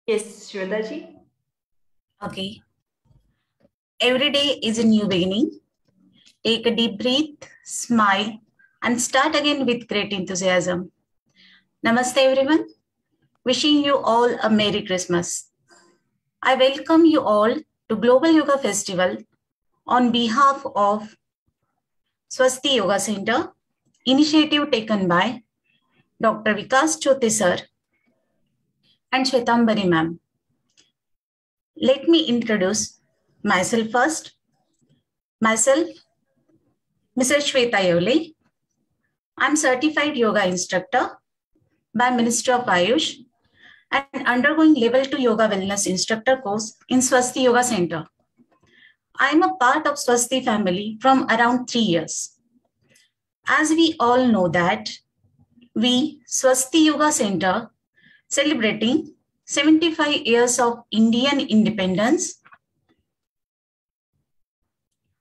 Yes, Shweta ji. Okay. Every day is a new beginning. Take a deep breath, smile, and start again with great enthusiasm. Namaste, everyone. Wishing you all a Merry Christmas. I welcome you all to Global Yoga Festival on behalf of Swasti Yoga Center, initiative taken by Dr. Vikas Chote sir and Shwetambari ma'am. Let me introduce myself first. Myself, Mrs. Shweta Yole. I'm certified yoga instructor by Ministry of Ayush and undergoing level 2 yoga wellness instructor course in Swasti Yoga Center. I am a part of Swasti family from around 3 years. As we all know that we, Swasti Yoga Center, celebrating 75 years of Indian independence,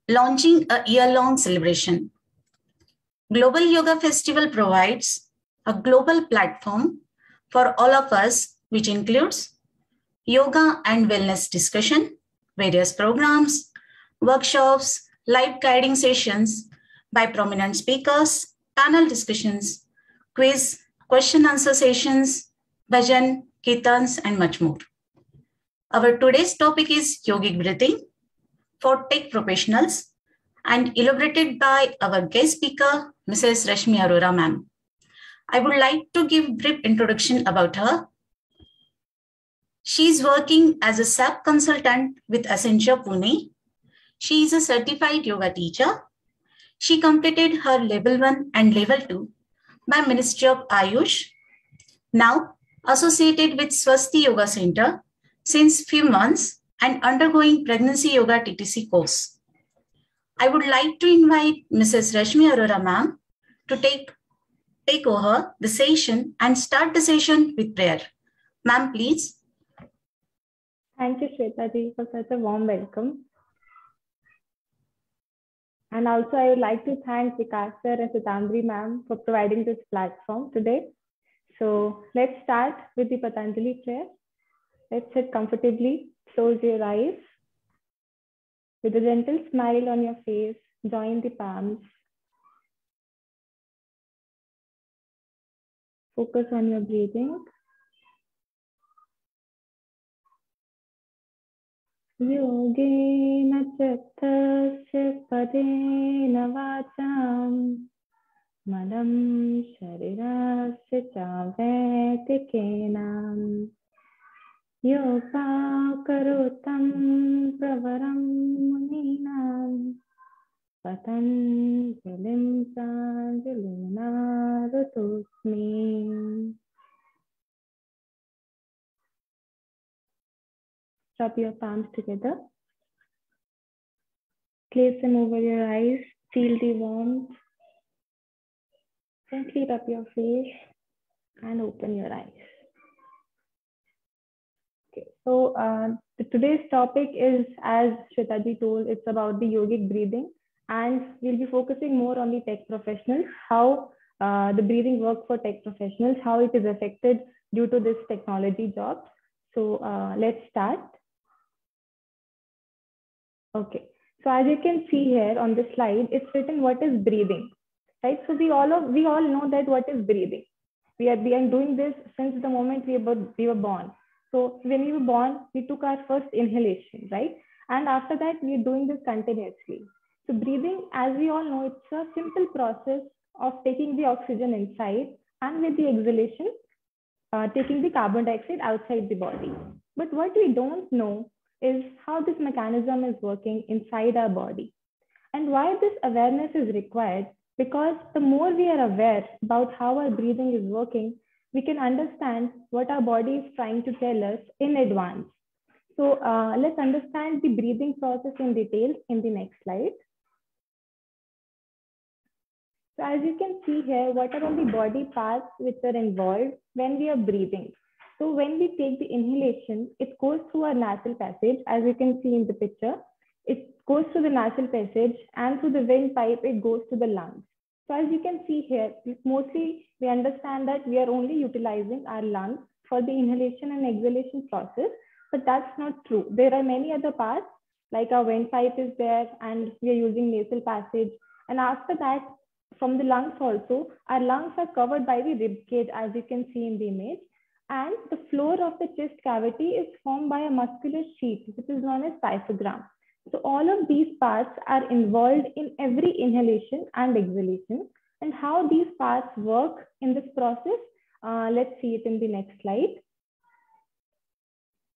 launching a year-long celebration. Global Yoga Festival provides a global platform for all of us, which includes yoga and wellness discussion, various programs, workshops, live guiding sessions by prominent speakers, panel discussions, quiz, question answer sessions, bhajan, kirtans, and much more. Our today's topic is yogic breathing for tech professionals and elaborated by our guest speaker, Mrs. Rashmi Arora ma'am. I would like to give brief introduction about her. She is working as a SAP consultant with Accenture Pune. She is a certified yoga teacher. She completed her level 1 and level 2 by Ministry of Ayush. Now associated with Swasti Yoga Center since few months and undergoing pregnancy yoga TTC course. I would like to invite Mrs. Rashmi Arora ma'am to take over the session and start the session with prayer. Ma'am, please. Thank you, Shweta ji, for such a warm welcome. And also, I would like to thank Vikas sir and Shwetambari ma'am for providing this platform today. So let's start with the Patanjali prayer. Let's sit comfortably, close your eyes. With a gentle smile on your face, join the palms. Focus on your breathing. Yogena cittasya padena vacham malam sharirasya chaveti kenam yoga karotam pravaram muninam patanjalim pranjalina rutosmi. Rub your palms together. Place them over your eyes. Feel the warmth. Gently rub your face and open your eyes. Okay. So today's topic is, as Shwetaji told, it's about the yogic breathing, and we'll be focusing more on the tech professionals, how the breathing works for tech professionals, how it is affected due to this technology jobs. So let's start. Okay, so as you can see here on the slide, it's written what is breathing, right? So we all know that what is breathing. We are doing this since the moment we were born. So when we were born, we took our first inhalation, right? And after that, we are doing this continuously. So breathing, as we all know, it's a simple process of taking the oxygen inside and with the exhalation, taking the carbon dioxide outside the body. But what we don't know is how this mechanism is working inside our body and why this awareness is required, because the more we are aware about how our breathing is working, we can understand what our body is trying to tell us in advance. So let's understand the breathing process in detail in the next slide. So as you can see here, what are all the body parts which are involved when we are breathing? So when we take the inhalation, it goes through our nasal passage, as you can see in the picture. It goes through the nasal passage, and through the windpipe, it goes to the lungs. So as you can see here, mostly we understand that we are only utilizing our lungs for the inhalation and exhalation process, but that's not true. There are many other parts, like our windpipe is there, and we are using nasal passage. And after that, from the lungs also, our lungs are covered by the rib cage, as you can see in the image. And the floor of the chest cavity is formed by a muscular sheath, which is known as diaphragm. So all of these parts are involved in every inhalation and exhalation. And how these parts work in this process, let's see it in the next slide.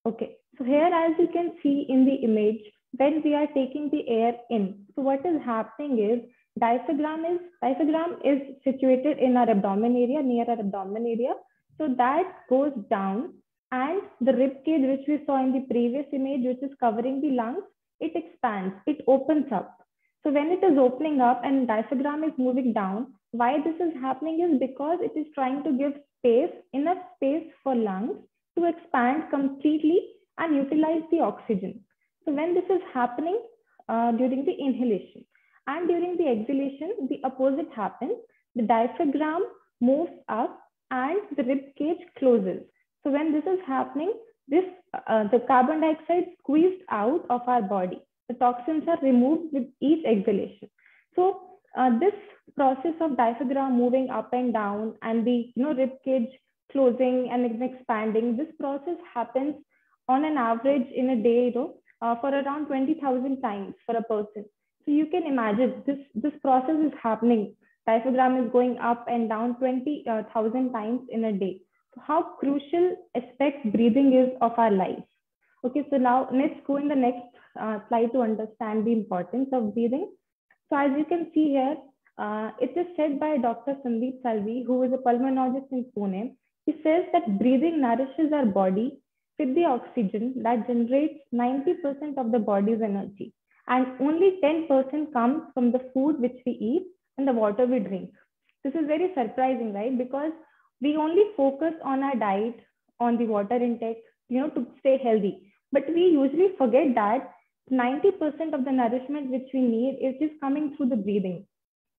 Okay, so here as you can see in the image, when we are taking the air in, so what is happening is diaphragm is situated in our abdomen area, near our abdomen area. So that goes down, and the rib cage, which we saw in the previous image, which is covering the lungs, it expands, it opens up. So when it is opening up and diaphragm is moving down, why this is happening is because it is trying to give space, enough space for lungs to expand completely and utilize the oxygen. So when this is happening during the inhalation, and during the exhalation, the opposite happens. The diaphragm moves up and the rib cage closes. So when this is happening, the carbon dioxide squeezed out of our body. The toxins are removed with each exhalation. So this process of diaphragm moving up and down and the rib cage closing and expanding, this process happens on an average in a day, for around 20,000 times for a person. So you can imagine this process is happening. Diaphragm is going up and down 20,000 times in a day. So how crucial aspect breathing is of our life. Okay, so now let's go in the next slide to understand the importance of breathing. So as you can see here, it is said by Dr. Sandeep Salvi, who is a pulmonologist in Pune. He says that breathing nourishes our body with the oxygen that generates 90% of the body's energy. And only 10% comes from the food which we eat and the water we drink. This is very surprising, right? Because we only focus on our diet, on the water intake, to stay healthy. But we usually forget that 90% of the nourishment which we need is just coming through the breathing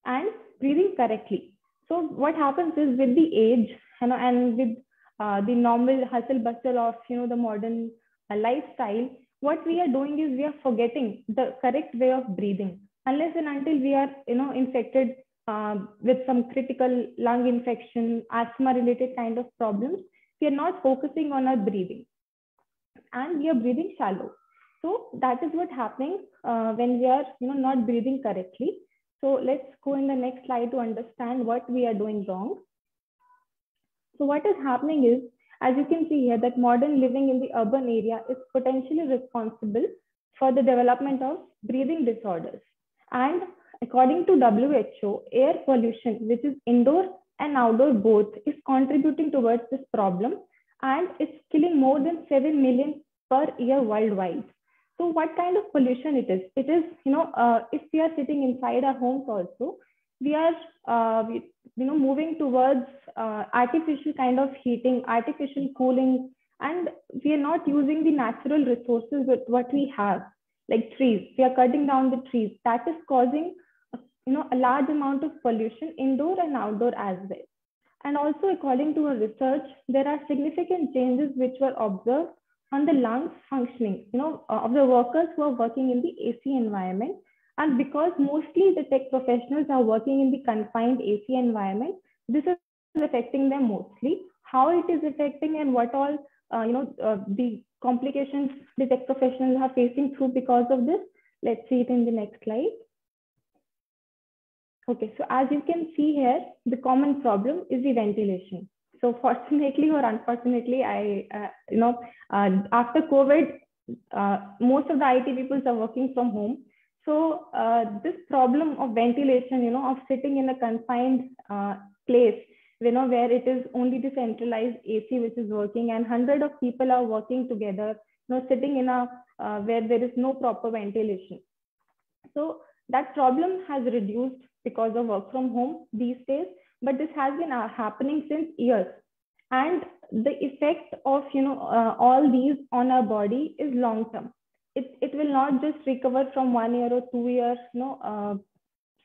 and breathing correctly. So what happens is with the age, and with the normal hustle bustle of, the modern lifestyle, what we are doing is we are forgetting the correct way of breathing. Unless and until we are, infected with some critical lung infection, asthma related kind of problems, we are not focusing on our breathing and we are breathing shallow. So that is what's happening when we are, not breathing correctly. So let's go in the next slide to understand what we are doing wrong. So what is happening is, as you can see here, that modern living in the urban area is potentially responsible for the development of breathing disorders. And according to WHO, air pollution, which is indoor and outdoor both, is contributing towards this problem, and it's killing more than 7 million per year worldwide. So what kind of pollution it is? It is, if we are sitting inside our homes also, we are, moving towards artificial kind of heating, artificial cooling, and we are not using the natural resources with what we have, like trees. We are cutting down the trees. That is causing, a large amount of pollution indoor and outdoor as well. And also, according to a research, there are significant changes which were observed on the lungs functioning, of the workers who are working in the AC environment. And because mostly the tech professionals are working in the confined AC environment, this is affecting them mostly. How it is affecting and what all, the complications the tech professionals are facing through because of this, let's see it in the next slide. Okay, so as you can see here, the common problem is the ventilation. So fortunately or unfortunately, after COVID, most of the IT people are working from home. So this problem of ventilation, of sitting in a confined place, where it is only the centralized AC which is working and hundreds of people are working together, sitting in a where there is no proper ventilation. So that problem has reduced because of work from home these days, but this has been happening since years. And the effect of, all these on our body is long term. it will not just recover from 1 year or 2 years,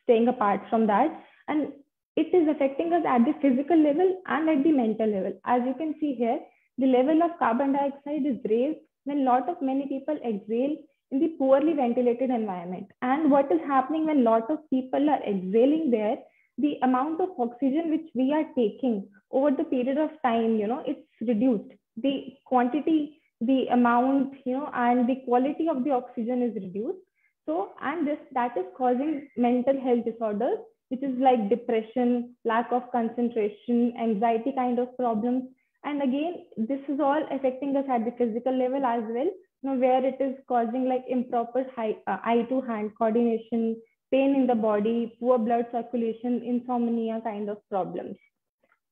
staying apart from that. And it is affecting us at the physical level and at the mental level. As you can see here, the level of carbon dioxide is raised when many people exhale in the poorly ventilated environment. And what is happening when lot of people are exhaling there, the amount of oxygen which we are taking over the period of time, it's reduced. The quantity, the amount, and the quality of the oxygen is reduced. So, and that is causing mental health disorders, which is like depression, lack of concentration, anxiety kind of problems. And again, this is all affecting us at the physical level as well, where it is causing like improper eye to hand coordination, pain in the body, poor blood circulation, insomnia kind of problems.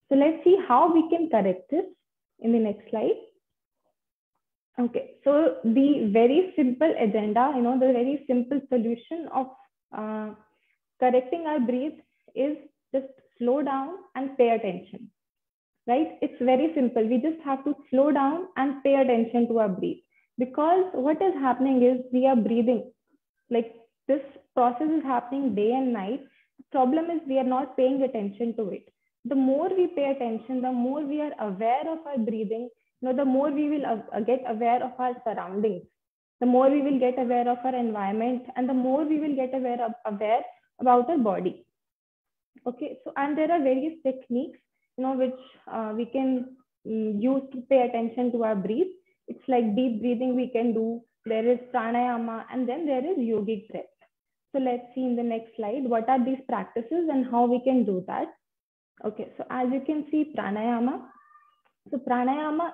So let's see how we can correct this in the next slide. Okay, so the very simple agenda, the very simple solution of correcting our breath is just slow down and pay attention, right? It's very simple. We just have to slow down and pay attention to our breath, because what is happening is we are breathing. Like this process is happening day and night. The problem is we are not paying attention to it. The more we pay attention, the more we are aware of our breathing, the more we will get aware of our surroundings, the more we will get aware of our environment, and the more we will get aware about our body. Okay, so and there are various techniques, which we can use to pay attention to our breath. It's like deep breathing we can do. There is pranayama, and then there is yogic breath. So let's see in the next slide what are these practices and how we can do that. Okay, so as you can see, pranayama. So pranayama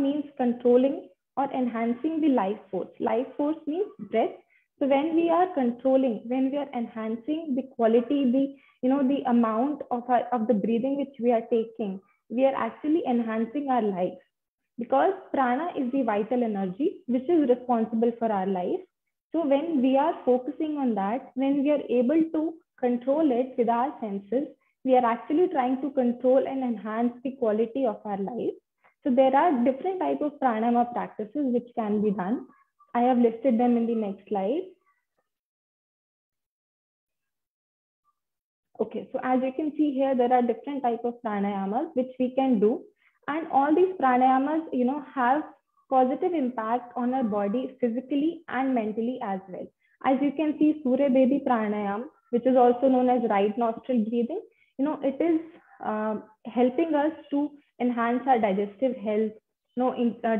means controlling or enhancing the life force. Life force means breath. So when we are controlling, when we are enhancing the quality, the amount of the breathing which we are taking, we are actually enhancing our life, because prana is the vital energy which is responsible for our life. So when we are focusing on that, when we are able to control it with our senses, we are actually trying to control and enhance the quality of our life. So there are different types of pranayama practices which can be done. I have listed them in the next slide. Okay, so as you can see here, there are different types of pranayamas which we can do. And all these pranayamas, have positive impact on our body physically and mentally as well. As you can see, Surya Bedi pranayam, which is also known as right nostril breathing, it is helping us to enhance our digestive health,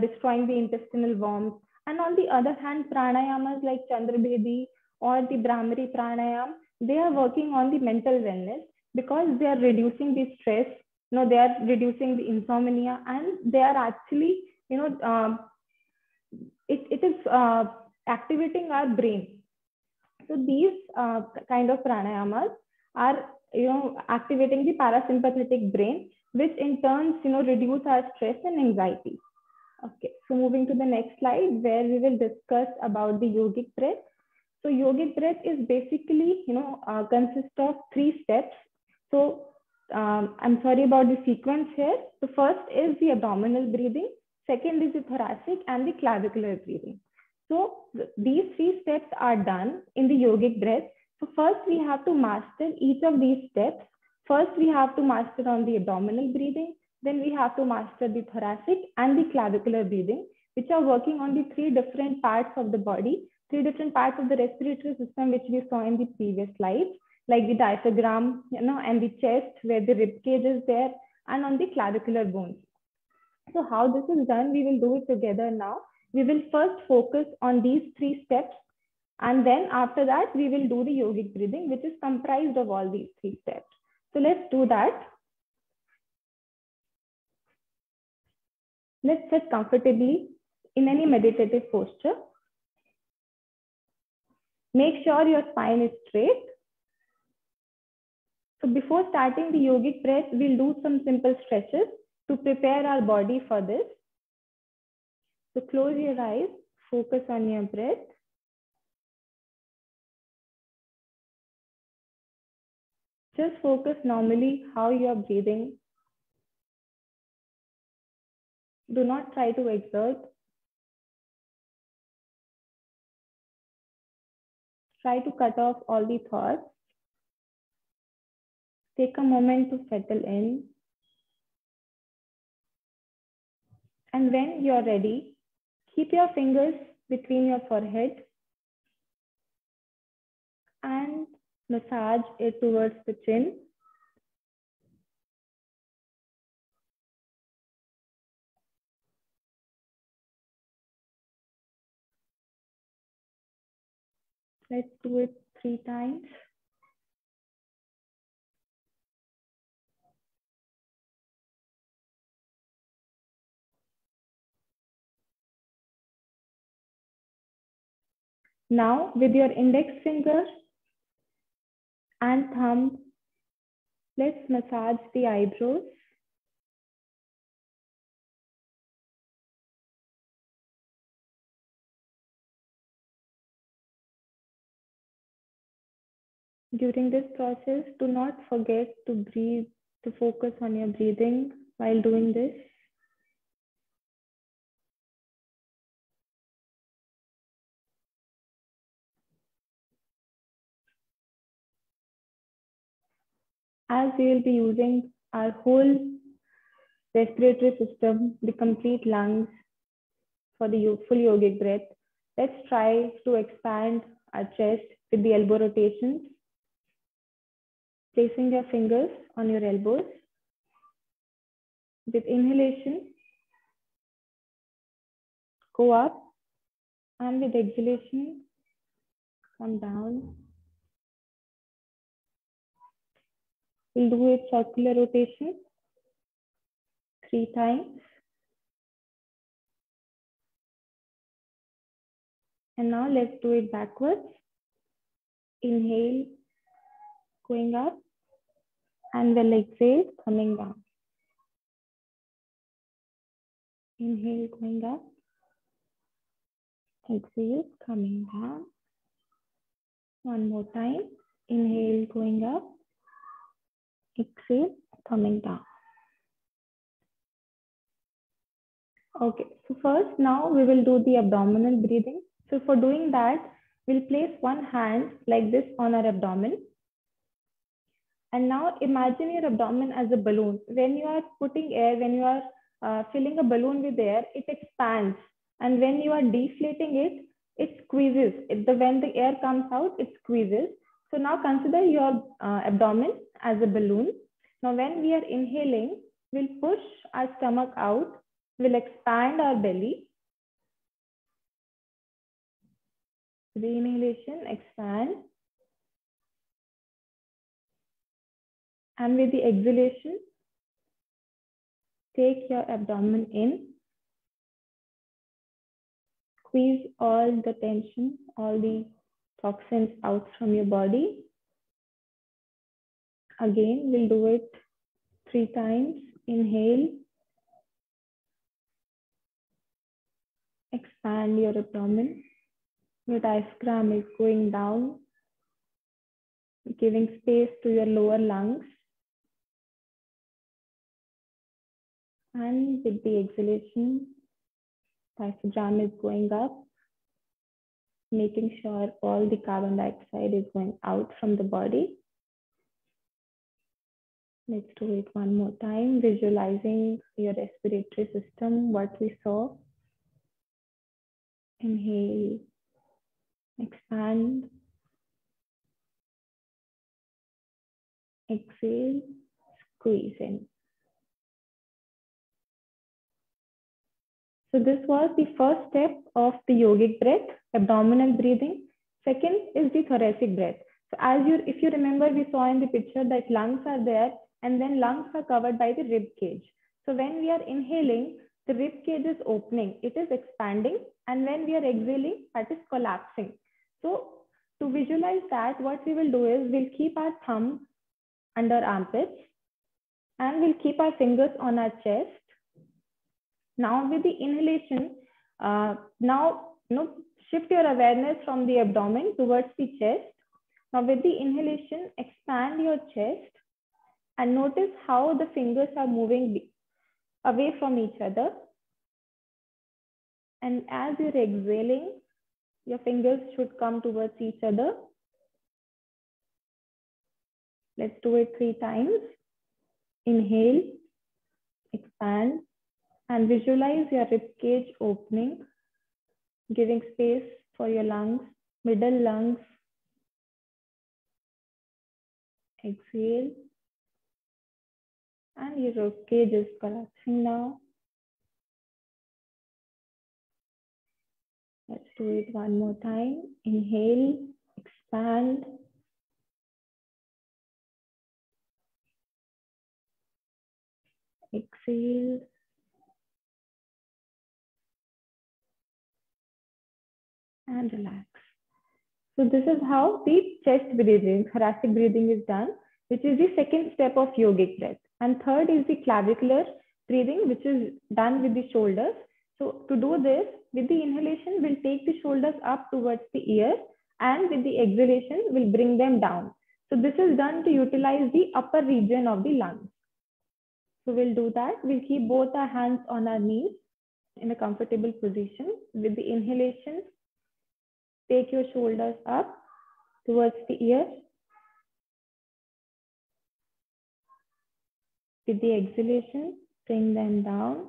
destroying the intestinal worms. And on the other hand, pranayamas like Chandra Bedi or the Brahmari pranayam, they are working on the mental wellness, because they are reducing the stress, they are reducing the insomnia, and they are actually, it is activating our brain. So these kind of pranayamas are, activating the parasympathetic brain, which in turn, reduce our stress and anxiety. Okay, so moving to the next slide, where we will discuss about the yogic breath. So yogic breath is basically, consists of 3 steps. So I'm sorry about the sequence here. The first is the abdominal breathing. Second is the thoracic and the clavicular breathing. So these 3 steps are done in the yogic breath. So first we have to master each of these steps. First we have to master on the abdominal breathing. Then we have to master the thoracic and the clavicular breathing, which are working on the 3 different parts of the body, 3 different parts of the respiratory system, which we saw in the previous slides, like the diaphragm, and the chest, where the rib cage is there, and on the clavicular bones. So how this is done, we will do it together now. We will first focus on these 3 steps, and then after that, we will do the yogic breathing, which is comprised of all these 3 steps. So let's do that. Let's sit comfortably in any meditative posture. Make sure your spine is straight. So before starting the yogic breath, we'll do some simple stretches to prepare our body for this. So close your eyes, focus on your breath. Just focus normally how you are breathing. Do not try to exert. Try to cut off all the thoughts. Take a moment to settle in. And when you're ready, keep your fingers between your forehead and massage it towards the chin. Let's do it 3 times. Now, with your index finger and thumb, let's massage the eyebrows. During this process, do not forget to breathe, to focus on your breathing while doing this. As we will be using our whole respiratory system, the complete lungs for the full yogic breath, let's try to expand our chest with the elbow rotations. Placing your fingers on your elbows. With inhalation, go up, and with exhalation, come down. We'll do it circular rotation 3 times. And now let's do it backwards. Inhale, going up, and then exhale, coming down. Inhale, going up, exhale, coming down. One more time. Inhale, going up, exhale, coming down. Okay, so first now we will do the abdominal breathing. So for doing that, we'll place one hand like this on our abdomen. And now imagine your abdomen as a balloon. When you are putting air, when you are filling a balloon with air, it expands. And when you are deflating it, it squeezes. When the air comes out, it squeezes. So now consider your abdomen as a balloon. Now when we are inhaling, we'll push our stomach out. We'll expand our belly. The inhalation, expand. And with the exhalation, take your abdomen in. Squeeze all the tension, all the toxins out from your body. Again, we'll do it 3 times. Inhale. Expand your abdomen. Your diaphragm is going down, giving space to your lower lungs. And with the exhalation, diaphragm is going up, making sure all the carbon dioxide is going out from the body. Let's do it one more time, visualizing your respiratory system, what we saw. Inhale, expand, exhale, squeeze in. So this was the first step of the yogic breath, abdominal breathing. Second is the thoracic breath. So if you remember, we saw in the picture that lungs are there and then lungs are covered by the rib cage. So when we are inhaling, the rib cage is opening, it is expanding, and when we are exhaling, that is collapsing. So to visualize that, what we will do is we'll keep our thumb under armpits and we'll keep our fingers on our chest. Now with the inhalation, shift your awareness from the abdomen towards the chest. Now with the inhalation, expand your chest and notice how the fingers are moving away from each other. And as you're exhaling, your fingers should come towards each other Let's do it 3 times. Inhale, expand, and visualize your rib cage opening, giving space for your lungs, middle lungs. Exhale, and your rib cage is collapsing now. Let's do it one more time. Inhale, expand. Exhale. And relax. So this is how the chest breathing, thoracic breathing is done, which is the second step of yogic breath. And third is the clavicular breathing, which is done with the shoulders. So to do this, with the inhalation, we'll take the shoulders up towards the ear, and with the exhalation, we'll bring them down. So this is done to utilize the upper region of the lungs. So we'll do that. We'll keep both our hands on our knees in a comfortable position. With the inhalation, take your shoulders up towards the ear. With the exhalation, bring them down.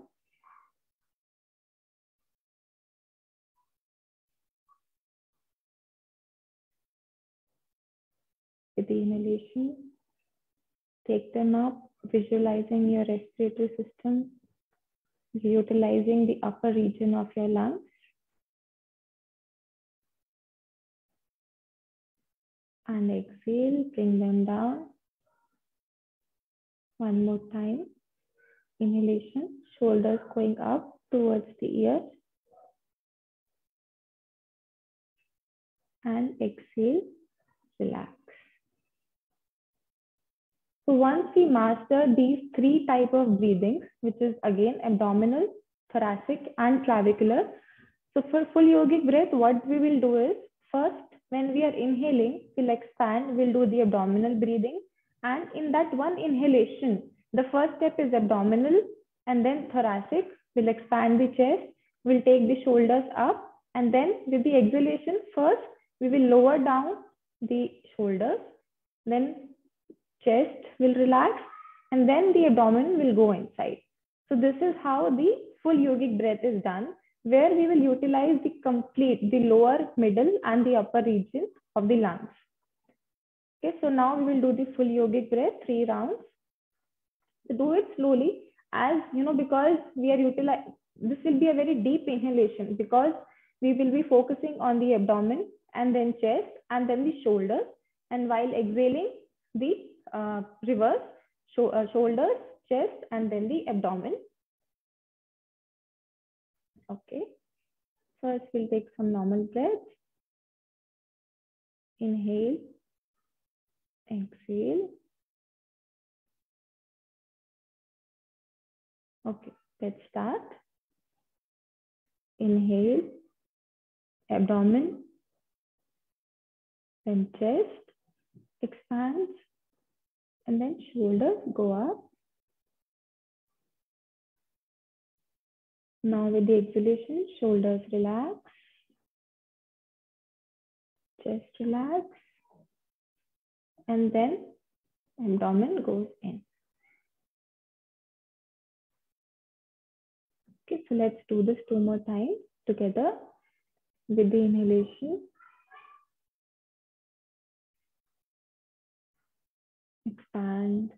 With the inhalation, take them up, visualizing your respiratory system, utilizing the upper region of your lungs. And exhale, bring them down. One more time. Inhalation, shoulders going up towards the ear. And exhale, relax. So once we master these 3 types of breathings, which is again abdominal, thoracic, and clavicular. So for full yogic breath, what we will do is, first, when we are inhaling, we'll expand, we'll do the abdominal breathing. And in that one inhalation, the first step is abdominal and then thoracic. We'll expand the chest, we'll take the shoulders up, and then with the exhalation, first, we will lower down the shoulders, then chest will relax, and then the abdomen will go inside. So this is how the full yogic breath is done, where we will utilize the lower, middle, and the upper region of the lungs. Okay, so now we will do the full yogic breath, 3 rounds. So do it slowly, as you know, because we are this will be a very deep inhalation, because we will be focusing on the abdomen and then chest and then the shoulders. And while exhaling, the reverse, shoulders, chest, and then the abdomen. Okay. First, we'll take some normal breaths. Inhale, exhale. Okay, let's start. Inhale, abdomen, then chest expands, and then shoulders go up. Now with the exhalation, shoulders relax, chest relax, and then abdomen goes in. Okay, so let's do this 2 more times together. With the inhalation, expand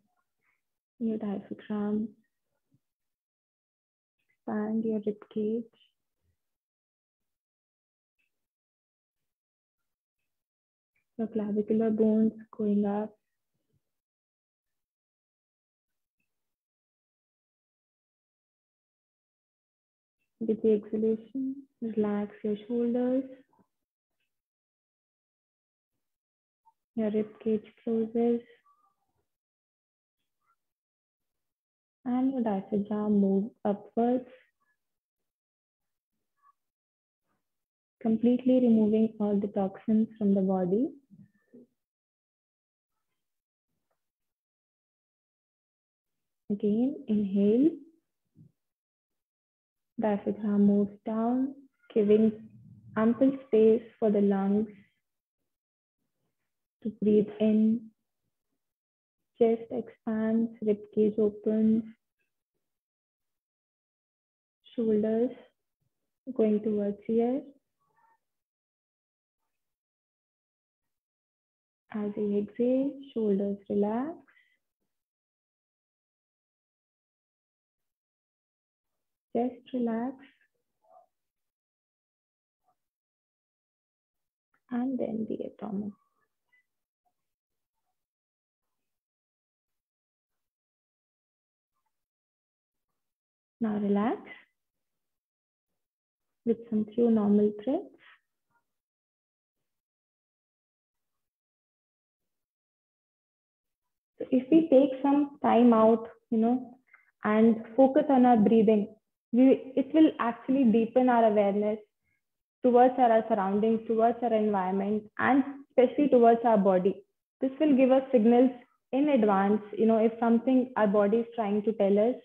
your diaphragm, expand your rib cage. Your clavicular bones going up. With the exhalation, relax your shoulders. Your rib cage closes. And your diaphragm moves upwards, completely removing all the toxins from the body. Again, inhale. Diaphragm moves down, giving ample space for the lungs to breathe in Chest expands, rib cage opens, shoulders going towards here. As you exhale, shoulders relax. Chest relax. And then the abdomen. Now relax with some few normal breaths. So if we take some time out, and focus on our breathing, it will actually deepen our awareness towards our surroundings, towards our environment, and especially towards our body. This will give us signals in advance, if something our body is trying to tell us,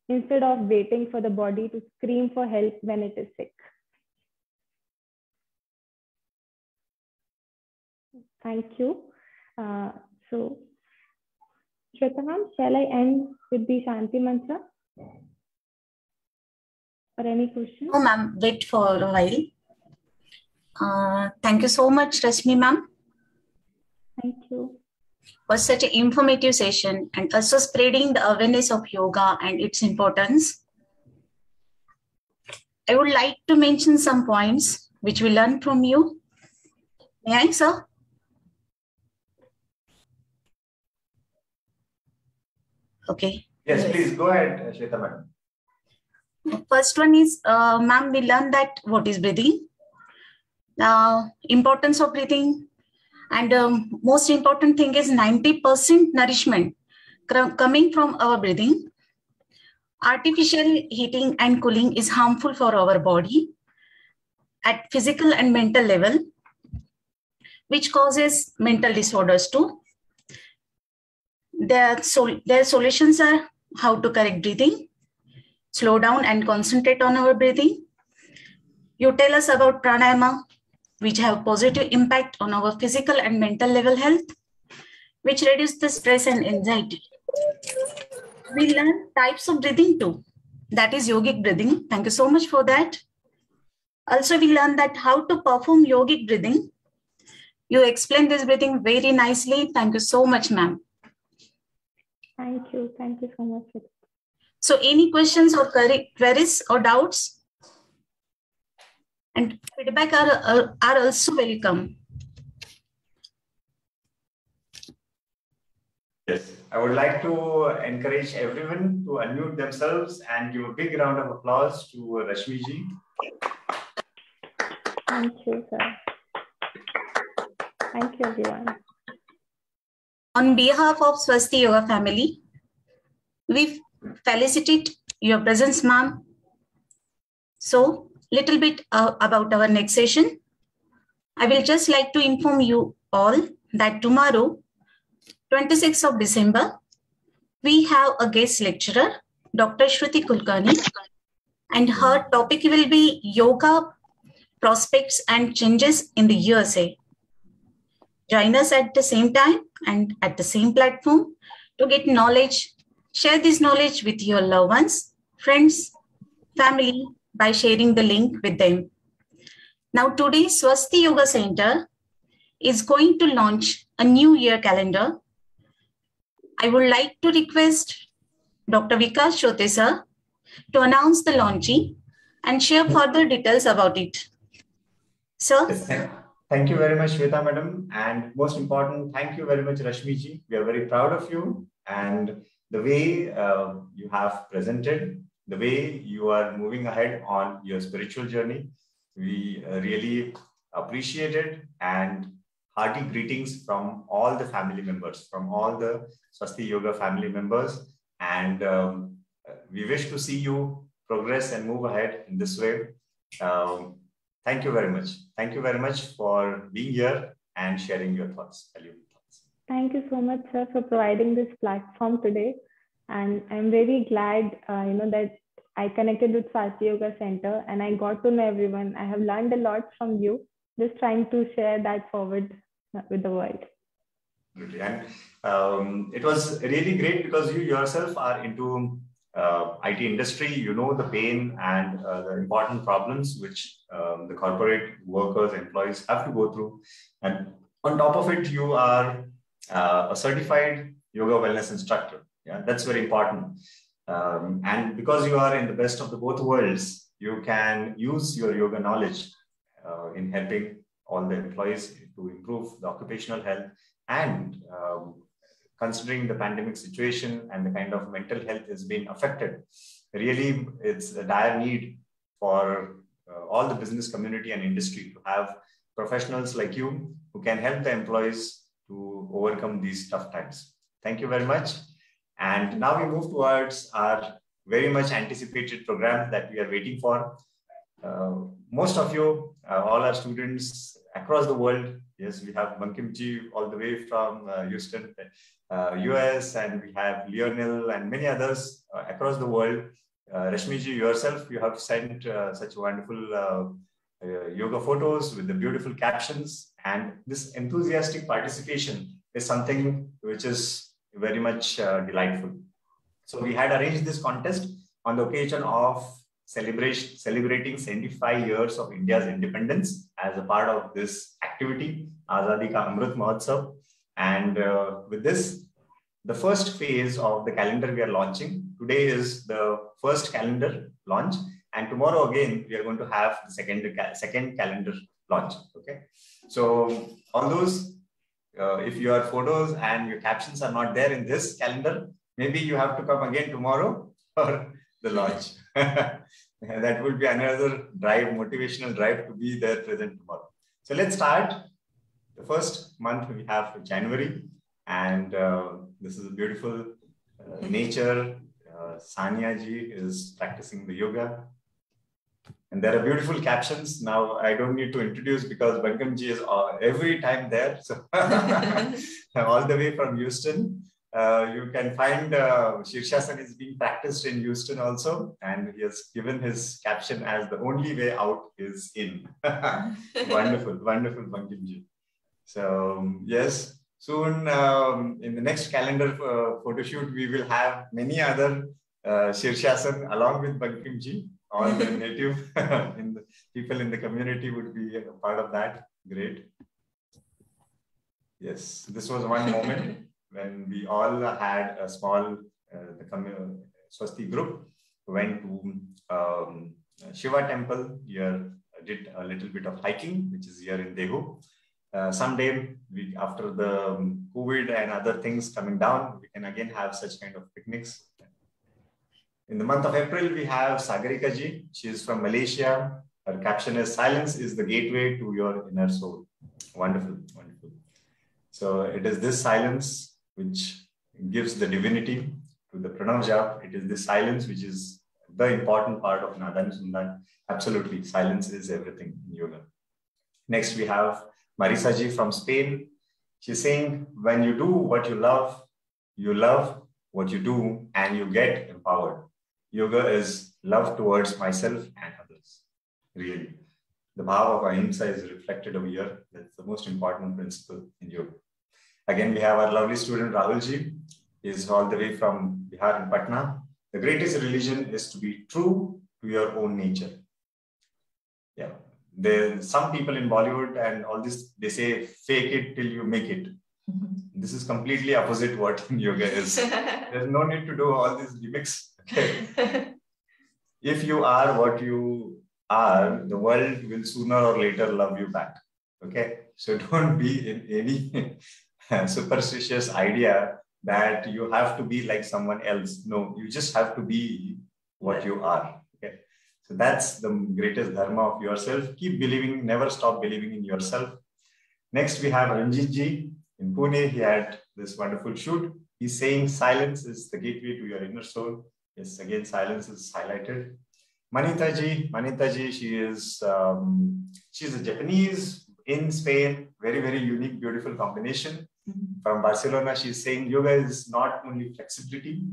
instead of waiting for the body to scream for help when it is sick. Thank you. So, Shweta ma'am, shall I end with the Shanti Mantra? Or any questions? No, ma'am, wait for a while. Thank you so much, Rashmi ma'am. Thank you. For such an informative session and also spreading the awareness of yoga and its importance. I would like to mention some points which we learned from you. May I, sir? Okay. Yes, please go ahead, Shweta madam. First one is, ma'am, we learned that what is breathing, importance of breathing, and most important thing is 90% nourishment coming from our breathing. Artificial heating and cooling is harmful for our body at physical and mental level, which causes mental disorders too. Their solutions are how to correct breathing, slow down and concentrate on our breathing. You tell us about pranayama, which have positive impact on our physical and mental level health, which reduce the stress and anxiety. We learn types of breathing too. That is yogic breathing. Thank you so much for that. Also, we learned that how to perform yogic breathing. You explained this breathing very nicely. Thank you so much, ma'am. Thank you. Thank you so much. So any questions or queries or doubts? And feedback are also welcome. Yes, I would like to encourage everyone to unmute themselves and give a big round of applause to Rashmi ji. Thank you, sir. Thank you, everyone. On behalf of Swasti Yoga family, we felicitate your presence, ma'am. So, little bit about our next session. I will just like to inform you all that tomorrow, 26th of December, we have a guest lecturer, Dr. Shruti Kulkarni, and her topic will be Yoga Prospects and Changes in the USA. Join us at the same time and at the same platform to get knowledge. Share this knowledge with your loved ones, friends, family by sharing the link with them. Now today, Swasti Yoga Center is going to launch a new year calendar. I would like to request Dr. Vikas Chote sir to announce the launching and share further details about it. Sir? Yes, thank you very much, Shweta madam. And most important, thank you very much, Rashmi ji. We are very proud of you and the way you have presented, the way you are moving ahead on your spiritual journey. We really appreciate it, and hearty greetings from all the family members, from all the Swasti Yoga family members. And we wish to see you progress and move ahead in this way. Thank you very much. Thank you very much for being here and sharing your thoughts. Thank you so much, sir, for providing this platform today. And I'm very glad, that I connected with Swasti Yoga Center and I got to know everyone. I have learned a lot from you, just trying to share that forward with the world. Absolutely. And it was really great because you yourself are into IT industry. You know the pain and the important problems which the corporate workers, employees have to go through. And on top of it, you are a certified yoga wellness instructor. Yeah, that's very important. And because you are in the best of the both worlds, you can use your yoga knowledge in helping all the employees to improve the occupational health. And considering the pandemic situation and the kind of mental health is being affected, really it's a dire need for all the business community and industry to have professionals like you who can help the employees to overcome these tough times. Thank you very much. And now we move towards our very much anticipated program that we are waiting for. Most of you, all our students across the world, yes, we have Bankim Ji all the way from Houston, US, and we have Lionel and many others across the world. Rashmi Ji, yourself, you have sent such wonderful yoga photos with the beautiful captions, and this enthusiastic participation is something which is very much delightful. So we had arranged this contest on the occasion of celebrating 75 years of India's independence as a part of this activity, Azadi Ka Amrit Mahotsav. And with this, the first phase of the calendar we are launching. Today is the first calendar launch. And tomorrow again, we are going to have the second calendar launch. Okay. So all those, if your photos and your captions are not there in this calendar, maybe you have to come again tomorrow for the launch. That will be another drive, motivational drive to be there present tomorrow. So let's start. The first month we have January, and this is a beautiful nature. Sania Ji is practicing the yoga. And there are beautiful captions. Now I don't need to introduce because Bankim Ji is every time there. So all the way from Houston. You can find Shirshasana is being practiced in Houston also, and he has given his caption as the only way out is in. Wonderful, wonderful, Bankim Ji. So yes, soon in the next calendar photo shoot, we will have many other Shirshasana along with Bankim Ji. All the native people in the community would be a part of that. Great. Yes, this was one moment when we all had a small Swasti group, went to Shiva temple here, did a little bit of hiking, which is here in Dehu. Someday, after the COVID and other things coming down, we can again have such kind of picnics. In the month of April, we have Sagarika Ji. She is from Malaysia. Her caption is, "Silence is the gateway to your inner soul." Wonderful, wonderful. So it is this silence which gives the divinity to the Pranav Jap. It is this silence which is the important part of Nadanusundar. Absolutely, silence is everything in yoga. Next, we have Marisa Ji from Spain. She's saying, when you do what you love what you do, and you get empowered. Yoga is love towards myself and others. Really. The bhava of ahimsa is reflected over here. That's the most important principle in yoga. Again, we have our lovely student Rahul Ji. He is all the way from Bihar and Patna. The greatest religion is to be true to your own nature. Yeah. There's some people in Bollywood and all this, they say, fake it till you make it. This is completely opposite what yoga is. There's no need to do all these gimmicks. Okay. If you are what you are, the world will sooner or later love you back. Okay. So don't be in any superstitious idea that you have to be like someone else. No, you just have to be what you are. Okay. So that's the greatest dharma of yourself. Keep believing, never stop believing in yourself. Next, we have Ranjit Ji. In Pune, he had this wonderful shoot. He's saying silence is the gateway to your inner soul. Yes, again, silence is highlighted. Manita Ji, she's a Japanese in Spain. Very, very unique, beautiful combination. From Barcelona, she's saying yoga is not only flexibility,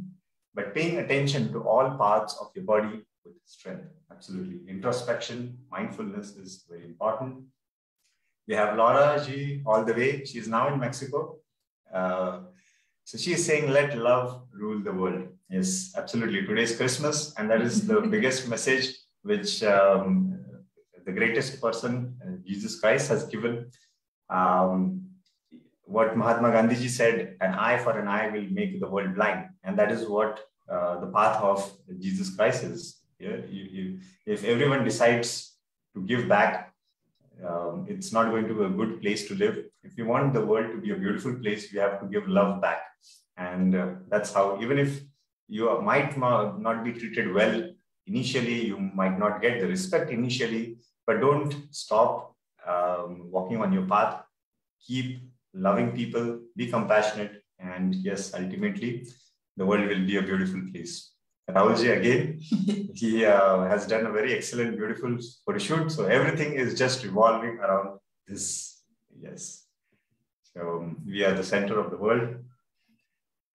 but paying attention to all parts of your body with strength. Absolutely. Introspection, mindfulness is very important. We have Laura Ji all the way. She's now in Mexico. So she is saying, let love rule the world. Yes, absolutely. Today is Christmas, and that is the biggest message which the greatest person, Jesus Christ, has given. What Mahatma Gandhi ji said, an eye for an eye will make the world blind. And that is what the path of Jesus Christ is. Yeah? If everyone decides to give back, it's not going to be a good place to live. If you want the world to be a beautiful place, you have to give love back. And that's how, even if you might not be treated well initially, you might not get the respect initially, but don't stop walking on your path. Keep loving people, be compassionate, and yes, ultimately, the world will be a beautiful place. Rahulji again, he has done a very excellent, beautiful photo shoot. So everything is just revolving around this. Yes. So we are the center of the world.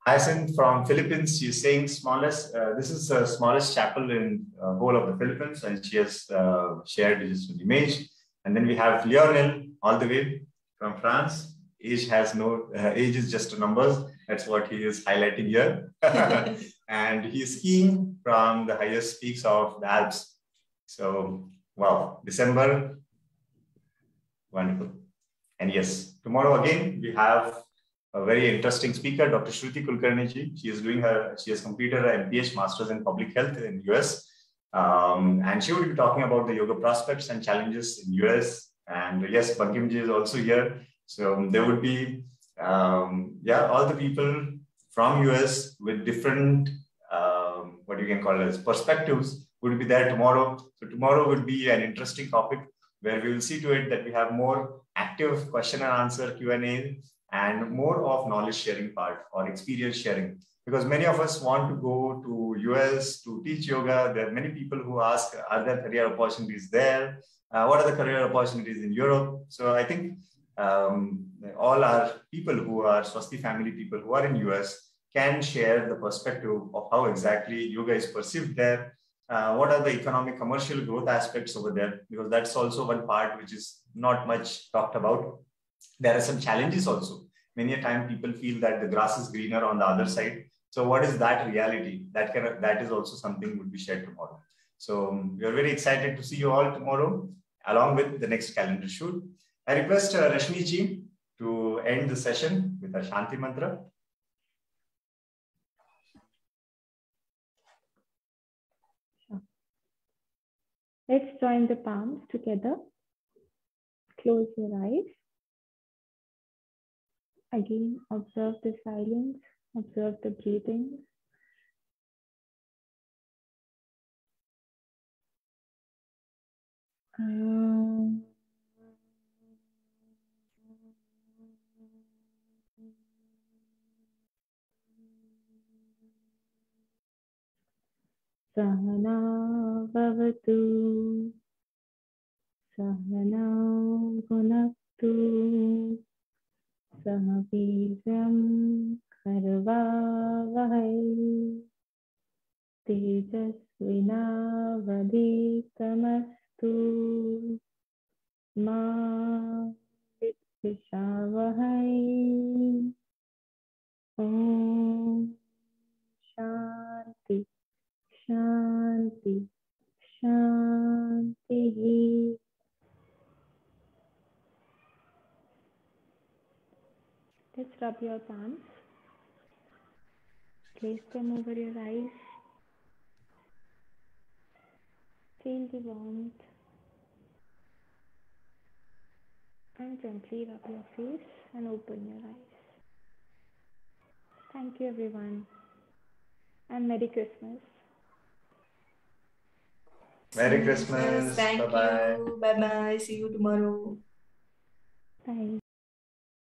Hyacinth from Philippines, she's saying smallest. This is the smallest chapel in whole of the Philippines, and she has shared just an image. And then we have Lionel all the way from France. Age has no age is just numbers. That's what he is highlighting here. And he's skiing from the highest peaks of the Alps. So wow, December, wonderful. And yes, tomorrow again we have a very interesting speaker, Dr. Shruti Kulkarni ji. She has completed her MPH Masters in Public Health in US. And she will be talking about the yoga prospects and challenges in US. And yes, Bankim ji is also here. So there would be, all the people from US with different, what you can call as perspectives would be there tomorrow. So tomorrow would be an interesting topic where we will see to it that we have more active question and answer Q&A and more of knowledge sharing part or experience sharing. Because many of us want to go to US to teach yoga. There are many people who ask, are there career opportunities there? What are the career opportunities in Europe? So I think all our people who are Swasti family people who are in US can share the perspective of how exactly yoga is perceived there. What are the economic commercial growth aspects over there? Because that's also one part which is not much talked about. There are some challenges also. Many a time people feel that the grass is greener on the other side. So what is that reality? That is also something would be shared tomorrow. So we are very excited to see you all tomorrow along with the next calendar shoot. I request Rashmi ji to end the session with a Shanti mantra. Sure. Let's join the palms together. Close your eyes. Again, observe the silence, observe the breathing. Sahana bhavatu, sahana gunaktu, sahaviryam karvavahai, tejasvinavadhitamastu, ma vidvishavahai. Om Shanti. Shanti, Shanti. Let's rub your palms. Place them over your eyes. Feel the warmth. And gently rub your face and open your eyes. Thank you, everyone. And Merry Christmas. Merry Christmas. Thank Bye-bye. you. Bye-bye. See you tomorrow. Bye.